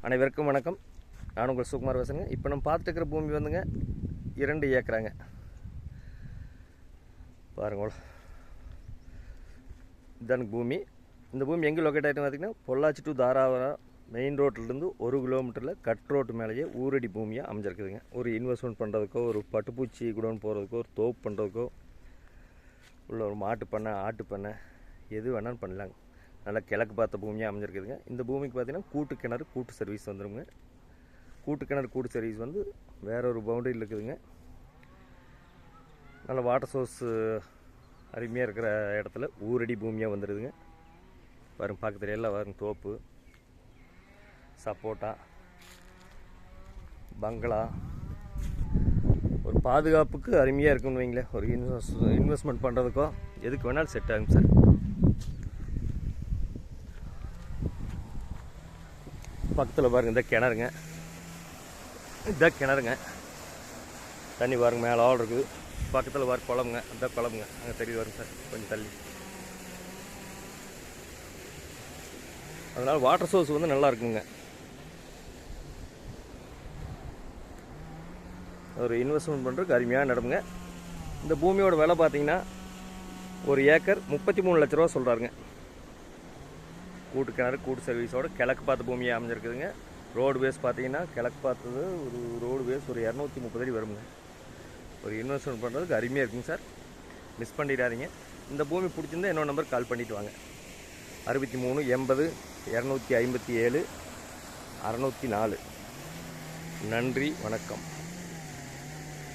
அனைவருக்கும் வணக்கம். நான் உங்கள் சுகுமார் பேசுங்க. இப்போ நம்ம பார்த்துட்டு இருக்கிற பூமி வந்துங்க 2 ஏக்கராங்க. பாருங்கள், இதுதானுங்க பூமி. இந்த பூமி எங்கே லொக்கேட் ஆகிட்டு பார்த்திங்கன்னா, பொள்ளாச்சி டு தாராபுரம் மெயின் ரோட்டிலேருந்து 1 கிலோமீட்டரில் கட் ரோட்டு மேலேயே ஊரடி பூமியாக அமைஞ்சிருக்குதுங்க. ஒரு இன்வெஸ்ட்மெண்ட் பண்ணுறதுக்கோ, ஒரு பட்டுப்பூச்சி குடோன் போகிறதுக்கோ, ஒரு தோப்பு பண்ணுறதுக்கோ, உள்ள ஒரு மாட்டு பண்ணை, ஆட்டு பண்ணை, எது வேணாலும் பண்ணலாங்க. நல்லா கிழக்கு பார்த்த பூமியாக அமைஞ்சிருக்குதுங்க. இந்த பூமிக்கு பார்த்திங்கன்னா கூட்டு கிணறு கூட்டு சர்வீஸ் வந்துடுங்க. கூட்டு கிணறு கூட்டு சர்வீஸ் வந்து வேற ஒரு பவுண்டரியில் இருக்குதுங்க. நல்ல வாட்டர் சோர்ஸ் அருமையாக இருக்கிற இடத்துல ஊரடி பூமியாக வந்துடுதுங்க. வரும் பக்கத்துல எல்லாம் வரும் தோப்பு, சப்போட்டா, பங்களா, ஒரு பாதுகாப்புக்கு அருமையாக இருக்குன்னு வைங்களேன். ஒரு இன்வெஸ்ட்மெண்ட் பண்ணுறதுக்கோ எதுக்கு வேணாலும் செட் ஆகும் சார். பக்கத்தில் பாருங்கள், இந்த கிணறுங்க, இதுதான் கிணறுங்க. தண்ணி பாருங்க மேலே ஆள் இருக்குது. பக்கத்தில் பாரு குளமுங்க, அந்த குளமுங்க அங்கே தெரியுது வருங்க சார், கொஞ்சம் தள்ளி. அதனால் வாட்டர் சோர்ஸ் வந்து நல்லா இருக்குங்க. ஒரு இன்வெஸ்ட்மெண்ட் பண்ணுறதுக்கு அருமையான இடமுங்க. இந்த பூமியோட விலை பார்த்தீங்கன்னா ஒரு ஏக்கர் 33 லட்ச ரூபா சொல்கிறாருங்க. கூட்டு கிணறு கூட்டு சர்வீஸோட கிழக்கு பார்த்த பூமியாக அமைஞ்சிருக்குதுங்க. ரோடு பேஸ் பார்த்தீங்கன்னா கிழக்கு பார்த்தது ஒரு ரோடு பேஸ் ஒரு 230 அடி வருங்க. ஒரு இன்வெஸ்ட்மெண்ட் பண்ணுறதுக்கு அருமையாக இருக்குங்க சார். மிஸ் பண்ணிடாதீங்க. இந்த பூமி பிடிச்சிருந்தா என்னோட நம்பர் கால் பண்ணிவிட்டு வாங்க. 63 80 257 604. நன்றி, வணக்கம்.